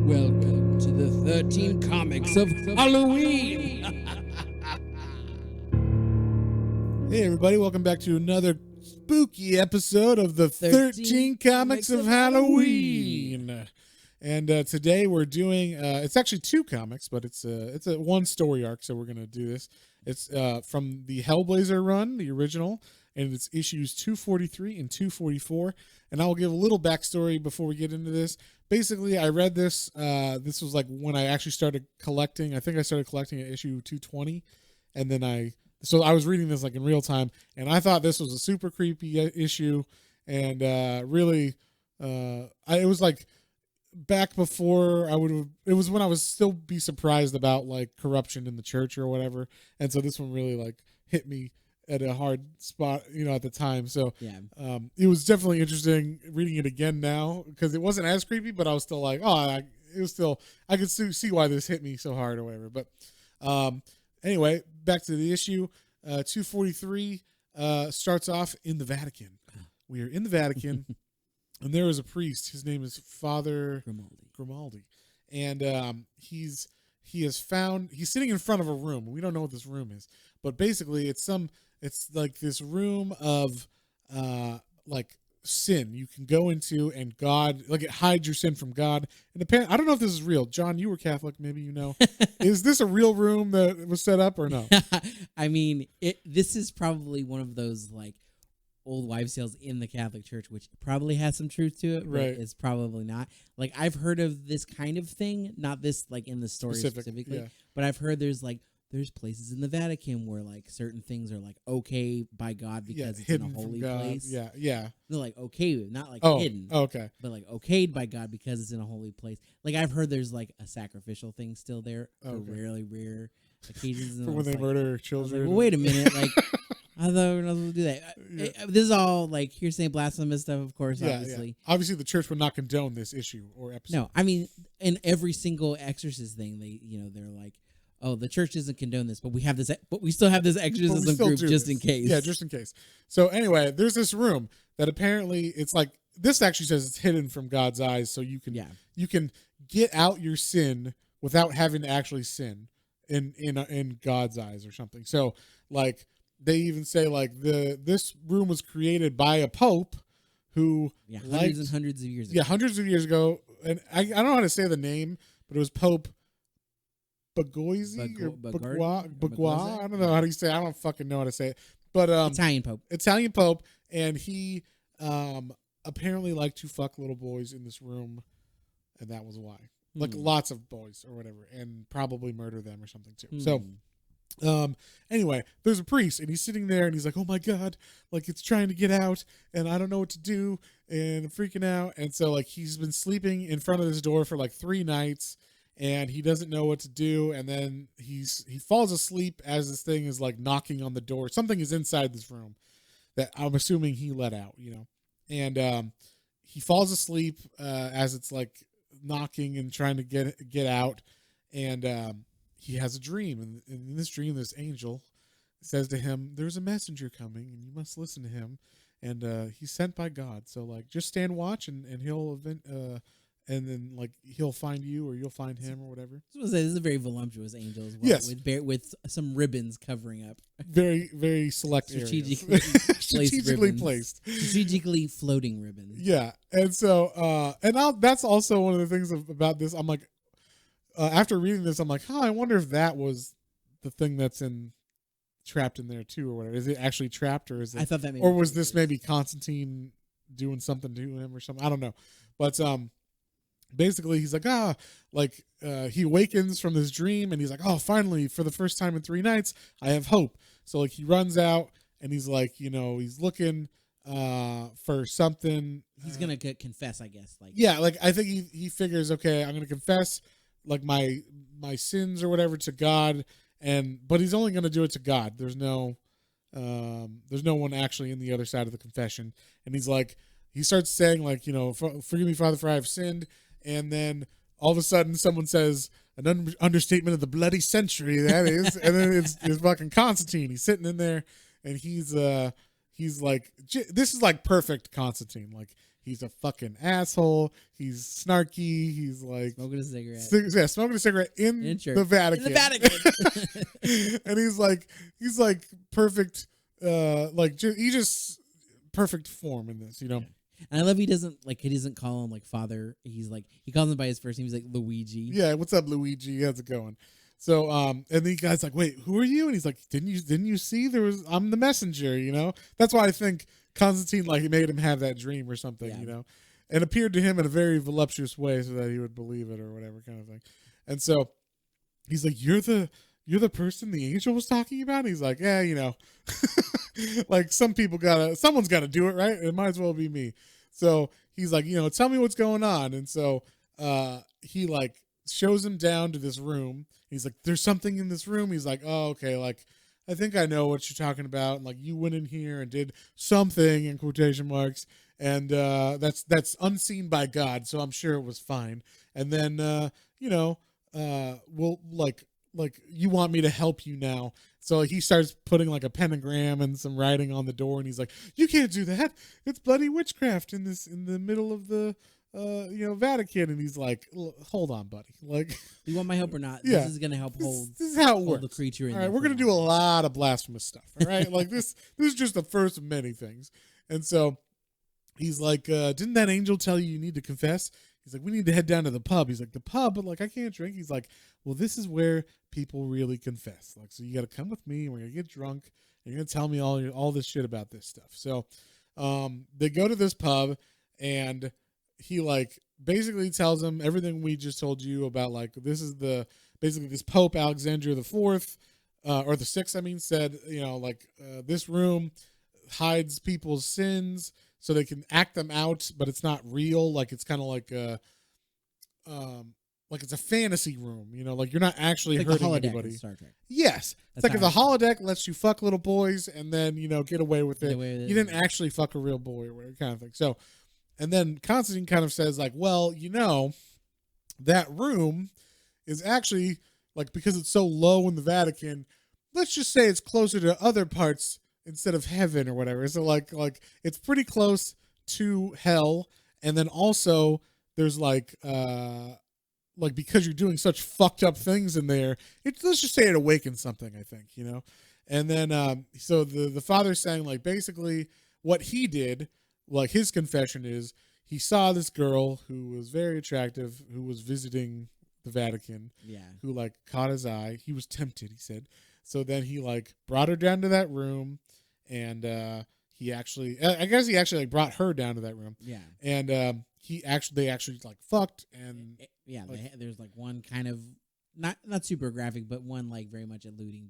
Welcome to the 13 Comics of Halloween. Hey everybody, welcome back to another spooky episode of the 13 Comics of Halloween. And today we're doing, it's actually two comics, but it's a one story arc, so we're going to do this. It's from the Hellblazer run, the original, and it's issues 243 and 244. And I'll give a little backstory before we get into this. Basically, I read this. This was like when I actually started collecting. I think I started collecting at issue 220, and then so I was reading this like in real time, and I thought this was a super creepy issue, and really, it was like back before it was when I was still be surprised about like corruption in the church or whatever, and so this one really like hit me at a hard spot, at the time. So Yeah. It was definitely interesting reading it again now because it wasn't as creepy, but I was still like, I could see why this hit me so hard or whatever. But anyway, back to the issue. 243 starts off in the Vatican. We are in the Vatican, and there is a priest. His name is Father Grimaldi, and he's sitting in front of a room. We don't know what this room is, but basically it's like this room of like sin you can go into, and God, like, it hides your sin from God. And apparently, I don't know if this is real. John, you were Catholic, maybe you know. Is this a real room that was set up or no? I mean, this is probably one of those like old wives' tales in the Catholic Church, which probably has some truth to it, but Right. it's probably not. Like, I've heard of this kind of thing, not this like in the story specifically, yeah. but I've heard there's places in the Vatican where like certain things are like okay by God because it's in a holy place. Yeah. No, like okay, not like hidden. Okay. But like okayed by God because it's in a holy place. Like, I've heard there's like a sacrificial thing still there for really rare occasions. And For when they murder children. Well, wait a minute, like I thought we were not supposed to do that. This is all like hearsay, blasphemous stuff, of course. Obviously, obviously, the church would not condone this issue or episode. No, I mean, in every single exorcist thing, they're like, oh, the church doesn't condone this, but we still have this exorcism group just in case. Yeah, just in case. So anyway, there's this room that apparently it's like, this actually says it's hidden from God's eyes, so you can get out your sin without having to actually sin in God's eyes or something. So like they even say like this room was created by a pope who hundreds and hundreds of years ago. Yeah, hundreds of years ago, and I don't know how to say the name, but it was Pope Bagoisi or Bagua. I don't know how to say it. I don't fucking know how to say it. But Italian Pope, and he apparently liked to fuck little boys in this room, and that was why. Like lots of boys or whatever, and probably murder them or something too. So anyway, there's a priest, and he's sitting there, and he's like, oh my God, like it's trying to get out, and I don't know what to do, and I'm freaking out. And so like he's been sleeping in front of this door for like 3 nights, and he doesn't know what to do, and then he falls asleep as this thing is like knocking on the door. Something is inside this room that I'm assuming he let out, and he falls asleep as it's like knocking and trying to get out, and he has a dream, and in this dream this angel says to him, there's a messenger coming and you must listen to him, and he's sent by God, so like just stand watch, and he'll and then like he'll find you or you'll find him or whatever. I was gonna say, this is a very voluptuous angel as well. Yes. with some ribbons covering up. Very, very select strategically placed. Strategically floating ribbons. Yeah. And so that's also one of the things about this. I'm like, after reading this, I'm like, I wonder if that was the thing that's trapped in there too or whatever. Is it actually trapped, or is it, I thought that maybe, or was this maybe Constantine doing something to him or something? I don't know. But basically he's like, he awakens from this dream, and he's like, oh, finally, for the first time in 3 nights, I have hope. So like he runs out, and he's like, he's looking for something. He's gonna confess, I guess. Like I think he figures, okay, I'm gonna confess like my sins or whatever to God, but he's only gonna do it to God. There's no one actually in the other side of the confession. And he's like, he starts saying like, forgive me, Father, for I have sinned. And then all of a sudden someone says an understatement of the bloody century, that is. And then it's fucking Constantine. He's sitting in there, and he's like, this is like perfect Constantine. Like He's a fucking asshole. He's snarky. He's like smoking a cigarette. Smoking a cigarette in the Vatican. In the Vatican. And he's like perfect. He's just perfect form in this, you know. Yeah. And I love he doesn't call him like father. He calls him by his first name. He's like Luigi. Yeah, what's up, Luigi? How's it going? So, and the guy's like, wait, who are you? And he's like, didn't you see I'm the messenger, you know? That's why I think Constantine, like, he made him have that dream or something, you know, and appeared to him in a very voluptuous way so that he would believe it or whatever kind of thing. And so he's like, you're the person the angel was talking about? And he's like, yeah, you know, like someone's gotta do it, right? It might as well be me. So he's like, you know, tell me what's going on. And so, he like shows him down to this room. He's like, there's something in this room. He's like, oh, okay. Like, I think I know what you're talking about. And like, you went in here and did something in quotation marks. And, that's unseen by God. So I'm sure it was fine. And then, we'll like you want me to help you now. So he starts putting like a pentagram and some writing on the door. And he's like, you can't do that. It's bloody witchcraft in the middle of the, Vatican. And he's like, hold on, buddy. Like, you want my help or not? Yeah, this is going to help hold. This is how it works. The creature in. All right, we're going to do a lot of blasphemous stuff. All right, like this is just the first of many things. And so he's like, didn't that angel tell you need to confess? He's like, we need to head down to the pub. He's like, the pub, but like I can't drink. He's like, well, this is where people really confess. Like, so you got to come with me. And we're gonna get drunk. And you're gonna tell me all this shit about this stuff. So, they go to this pub, and he like basically tells him everything we just told you about. Like, this is basically this Pope Alexander the Fourth, or the Sixth, I mean, said, you know, like this room hides people's sins so they can act them out, but it's not real. Like, it's kind of like it's a fantasy room, you know, like you're not actually like hurting the holodeck anybody. In Star Trek. Yes. It's like if the holodeck lets you fuck little boys and then, you know, get away with it. You didn't actually fuck a real boy or whatever kind of thing. So, and then Constantine kind of says like, well, you know, that room is actually like, because it's so low in the Vatican, let's just say it's closer to other parts instead of heaven or whatever. So like it's pretty close to hell. And then also there's like because you're doing such fucked up things in there, let's just say it awakens something, I think, you know? And then, so the father's saying like, basically what he did, like his confession is he saw this girl who was very attractive, who was visiting the Vatican, who like caught his eye. He was tempted, he said. So then he like brought her down to that room, and I guess he actually like brought her down to that room. Yeah. And they actually like fucked, and there's like one kind of not super graphic, but one like very much alluding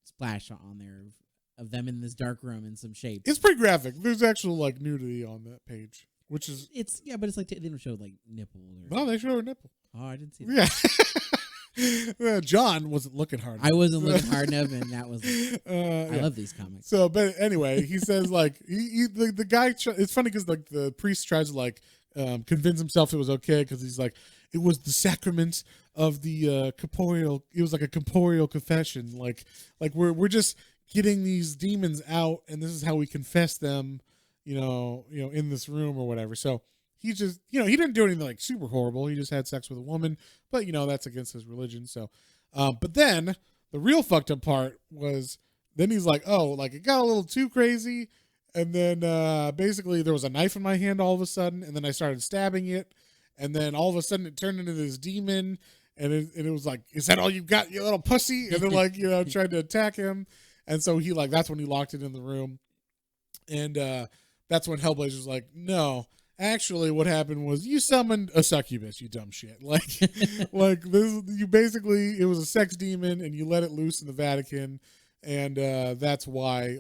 splash on there of them in this dark room in some shape. It's pretty graphic. There's actual like nudity on that page, which is but it's like they don't show like nipple. No, they show her nipple. Oh, I didn't see that. Yeah. John wasn't looking hard enough. I wasn't looking hard enough, and that was I love these comics. So, but anyway, he says like the guy. It's funny because like the priest tries to like convince himself it was okay because he's like, it was the sacrament of the corporeal. It was like a corporeal confession. Like we're just getting these demons out, and this is how we confess them. You know, in this room or whatever. So. He just, he didn't do anything like super horrible. He just had sex with a woman, but that's against his religion. So, but then the real fucked up part was then he's like, oh, like it got a little too crazy. And then, basically there was a knife in my hand all of a sudden. And then I started stabbing it. And then all of a sudden it turned into this demon. And it was like, is that all you got, you little pussy? And then like, tried to attack him. And so he like, that's when he locked it in the room. And, that's when Hellblazer was like, no. Actually, what happened was you summoned a succubus, you dumb shit. Like this, it was a sex demon, and you let it loose in the Vatican, and that's why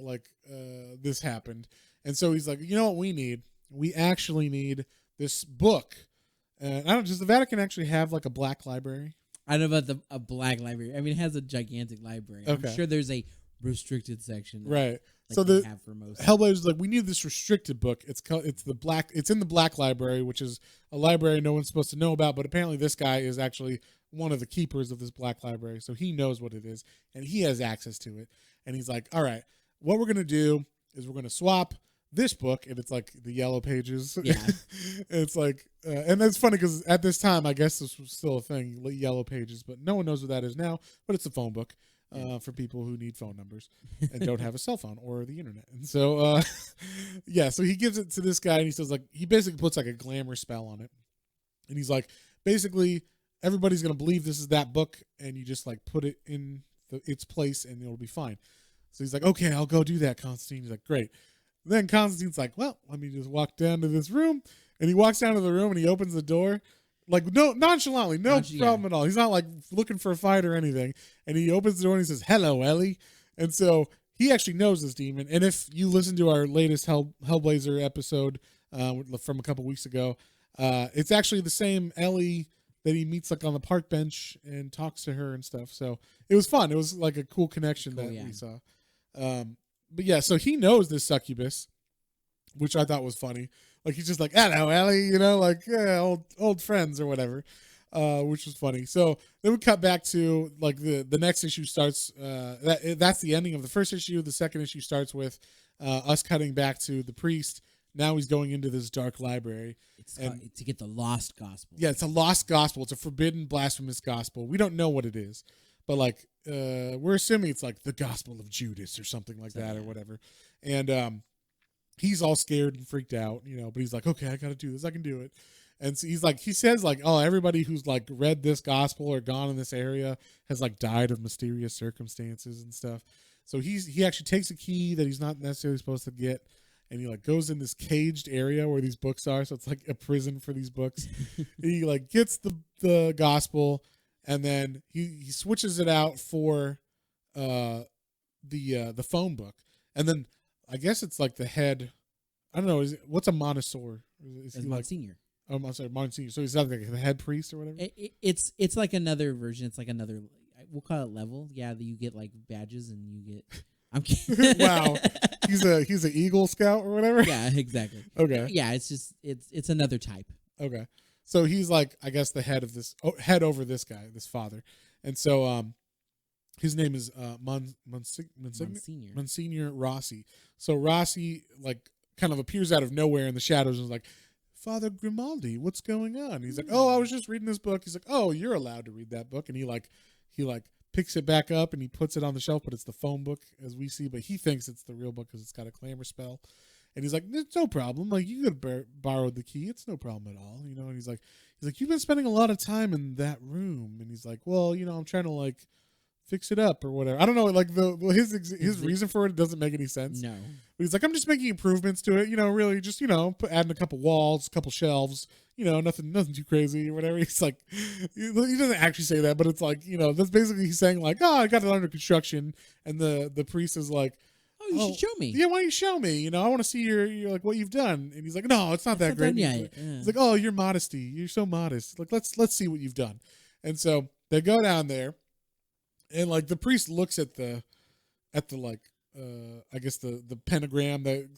this happened. And so he's like, you know what we need? We actually need this book. And I don't. Does the Vatican actually have like a black library? I don't know about a black library. I mean, it has a gigantic library. Okay. I'm sure there's a restricted section, right? Like so the Hellblazer's like, we need this restricted book. It's in the black library, which is a library no one's supposed to know about. But apparently, this guy is actually one of the keepers of this black library, so he knows what it is and he has access to it. And he's like, all right, what we're gonna do is we're gonna swap this book, and it's like the yellow pages. Yeah. It's like, and that's funny because at this time, I guess this was still a thing, yellow pages, but no one knows what that is now. But it's a phone book for people who need phone numbers and don't have a cell phone or the internet. And so, yeah, so he gives it to this guy, and he says, like, he basically puts like a glamour spell on it, and he's like, basically, everybody's gonna believe this is that book, and you just like put it in its place, and it'll be fine. So he's like, okay, I'll go do that, Constantine. He's like, great. Then Constantine's like, well, let me just walk down to this room. And he walks down to the room and he opens the door. Like, no, nonchalantly, no problem at all. He's not like looking for a fight or anything. And he opens the door and he says, hello, Ellie. And so he actually knows this demon. And if you listen to our latest Hellblazer episode from a couple weeks ago, it's actually the same Ellie that he meets like on the park bench and talks to her and stuff. So it was fun. It was like a cool connection we saw. But yeah, so he knows this succubus, which I thought was funny. Like, he's just like, hello, Ellie, like, yeah, old friends or whatever, which was funny. So then we cut back to, like, the next issue starts. That's the ending of the first issue. The second issue starts with us cutting back to the priest. Now he's going into this dark library. To get the lost gospel. Yeah, it's a lost gospel. It's a forbidden, blasphemous gospel. We don't know what it is. But, like, we're assuming it's, like, the Gospel of Judas or something like that or whatever. And he's all scared and freaked out, but he's like, okay, I got to do this. I can do it. And so he says, like, oh, everybody who's, like, read this gospel or gone in this area has, like, died of mysterious circumstances and stuff. So he actually takes a key that he's not necessarily supposed to get, and he, like, goes in this caged area where these books are. So it's, like, a prison for these books. He, like, gets the gospel. And then he switches it out for the phone book. And then I guess it's like the head. I don't know. What's a Montessor? Is he Monsignor. Like, I'm sorry, Monsignor. So he's like the head priest or whatever? It's like another version. It's like another, we'll call it level. Yeah, you get like badges and you get. I'm kidding. Wow. He's an Eagle Scout or whatever? Yeah, exactly. Okay. Yeah, it's another type. Okay. So he's like, I guess, the head over this guy, this father. And so his name is Monsignor Rossi. So Rossi, like, kind of appears out of nowhere in the shadows and is like, Father Grimaldi, what's going on? He's like, oh, I was just reading this book. He's like, oh, you're allowed to read that book. And he picks it back up and he puts it on the shelf, but it's the phone book as we see. But he thinks it's the real book because it's got a glamour spell. And he's like, it's no problem. Like, you could have borrowed the key. It's no problem at all. And he's like, you've been spending a lot of time in that room. And he's like, well, I'm trying to, like, fix it up or whatever. I don't know. Like, his reason for it doesn't make any sense. No. But he's like, I'm just making improvements to it. Really just, adding a couple walls, a couple shelves, nothing too crazy or whatever. He's like, he doesn't actually say that, but it's like, that's basically he's saying like, oh, I got it under construction. And the priest is like, oh, you should show me. Yeah, why don't you show me? I want to see your like what you've done. And he's like, no, it's not that great. He's like, oh, your modesty. You're so modest. Like, let's see what you've done. And so they go down there, and like the priest looks at the like I guess the pentagram that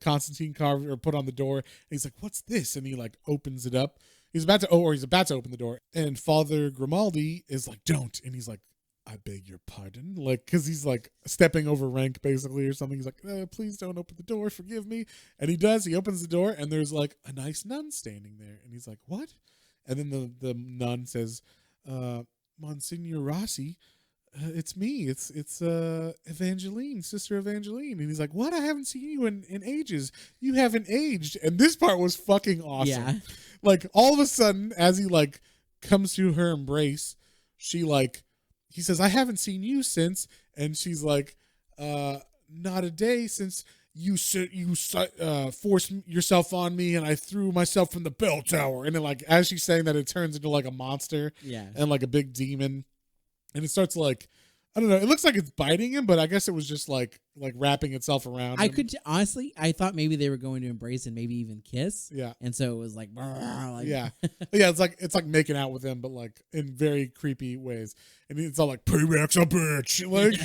Constantine carved or put on the door. And he's like, what's this? And he like opens it up. He's about to open the door, and Father Grimaldi is like, don't. And he's like, I beg your pardon, like, because he's like stepping over rank basically or something. He's like, please don't open the door, forgive me. And he does. He opens the door, and there's like a nice nun standing there, and he's like, what? And then the nun says, Monsignor Rossi, it's me. It's Evangeline, Sister Evangeline. And he's like, what? I haven't seen you in ages. You haven't aged. And this part was fucking awesome. Yeah. Like, all of a sudden, as he like comes to her embrace, she like. He says, I haven't seen you since. And she's like, not a day since you forced yourself on me and I threw myself from the bell tower. And then, like, as she's saying that, it turns into, like, a monster. Yeah. And, like, a big demon. And it starts, like, I don't know. It looks like it's biting him, but I guess it was just, like wrapping itself around him. Honestly, I thought maybe they were going to embrace and maybe even kiss. Yeah. And so it was like, like yeah. Yeah, it's like making out with him, but, like, in very creepy ways. And it's all like, payback's a bitch. Like,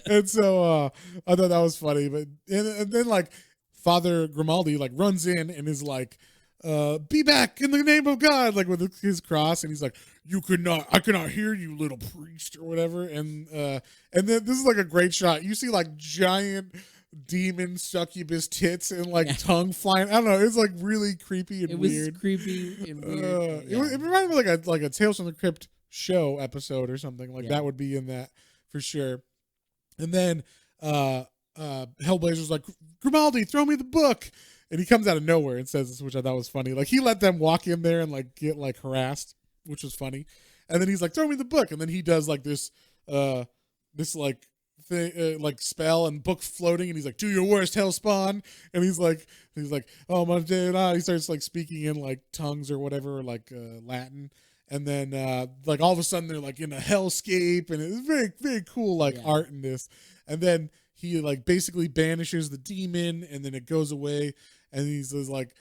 and so I thought that was funny. But and then, like, Father Grimaldi, like, runs in and is like, be back in the name of God, like with his cross, and he's like, I cannot hear you, little priest, or whatever. And then this is like a great shot. You see like giant demon succubus tits and like tongue flying. I don't know. It's like really creepy and weird. It was creepy and weird. It reminded me like a Tales from the Crypt show episode or something like that would be in that for sure. And then Hellblazer's like, Grimaldi, throw me the book. And he comes out of nowhere and says this, which I thought was funny. Like he let them walk in there and like get like harassed, which was funny. And then he's like, throw me the book. And then he does like this like thing, like spell and book floating. And he's like, do your worst, Hellspawn. And he's like, oh my God. He starts like speaking in like tongues or whatever, like Latin. And then like all of a sudden they're like in a hellscape, and it's very, very cool like art in this. And then he like basically banishes the demon, and then it goes away. And he's like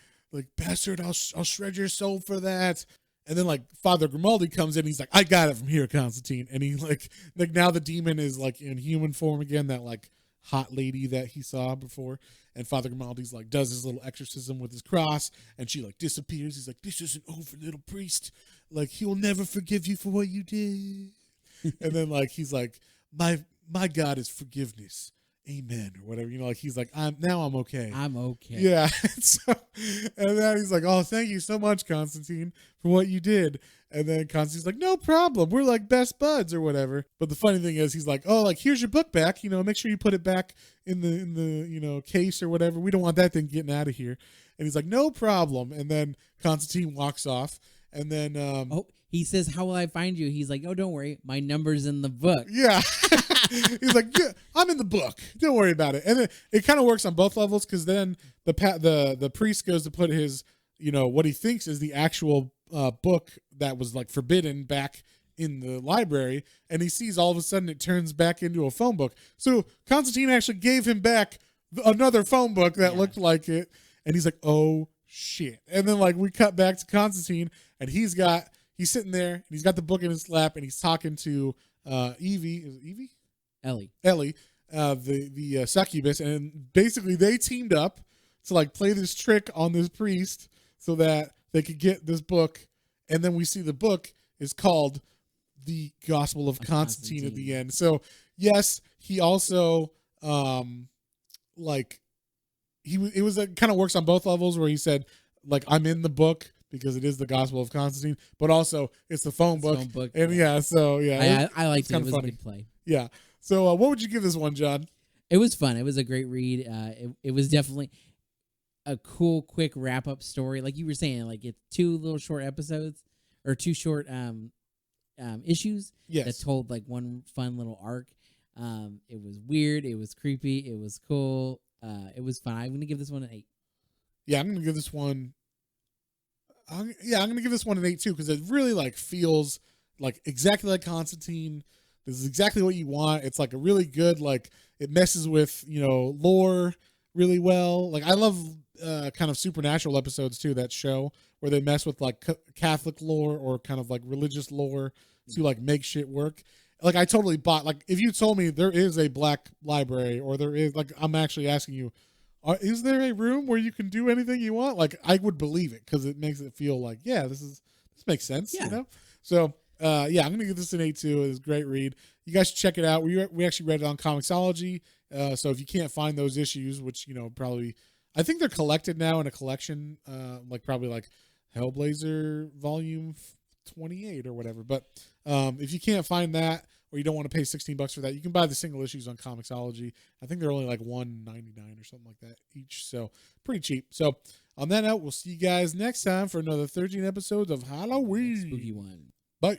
bastard, I'll shred your soul for that. And then like Father Grimaldi comes in, he's like, I got it from here, Constantine. And he like now the demon is like in human form again, that like hot lady that he saw before. And Father Grimaldi's like does his little exorcism with his cross, and she like disappears. He's like, this isn't over, little priest. Like, he will never forgive you for what you did. And then like he's like, my God is forgiveness. Amen, or whatever, like he's like, I'm okay. I'm okay. Yeah. So, and then he's like, oh, thank you so much, Constantine, for what you did. And then Constantine's like, no problem, we're like best buds or whatever. But the funny thing is, he's like, oh, like here's your book back, make sure you put it back in the case or whatever. We don't want that thing getting out of here. And he's like, no problem. And then Constantine walks off. And then he says, how will I find you? He's like, oh, don't worry, my number's in the book. Yeah. He's like, yeah, I'm in the book. Don't worry about it. And then it kind of works on both levels, because then the priest goes to put his, what he thinks is the actual book that was like forbidden back in the library, and he sees all of a sudden it turns back into a phone book. So Constantine actually gave him back another phone book that looked like it, and he's like, oh shit. And then like we cut back to Constantine, and he's sitting there and he's got the book in his lap, and he's talking to Evie. Is it Evie? Ellie, the succubus, and basically they teamed up to like play this trick on this priest so that they could get this book. And then we see the book is called The Gospel of Constantine at the end. So yes, he also it was kind of works on both levels, where he said like, I'm in the book because it is the Gospel of Constantine, but also it's the phone book. And I liked it. It was funny. A good play. Yeah. So what would you give this one, John? It was fun. It was a great read. It was definitely a cool, quick wrap-up story. Like you were saying, like it's two little short episodes, or two short issues that told like one fun little arc. It was weird. It was creepy. It was cool. It was fun. I'm going to give this one an 8. Yeah, I'm going to give this one... I'm going to give this one an 8 too, because it really like feels like exactly like Constantine. This is exactly what you want. It's like a really good, like it messes with, lore really well. Like I love kind of supernatural episodes too, that show where they mess with like Catholic lore or kind of like religious lore to like make shit work. Like I totally bought, like if you told me there is a black library, or there is, like I'm actually asking you, is there a room where you can do anything you want? Like I would believe it, because it makes it feel like, yeah, this makes sense, So I'm gonna give this an 8 too. It was a great read. You guys should check it out. We actually read it on Comixology. So if you can't find those issues, which probably, I think they're collected now in a collection, like probably like Hellblazer volume 28 or whatever. But if you can't find that, or you don't want to pay $16 for that, you can buy the single issues on Comixology. I think they're only like $1.99 or something like that each. So pretty cheap. So on that note, we'll see you guys next time for another 13 episodes of Halloween. Spooky one. Bye.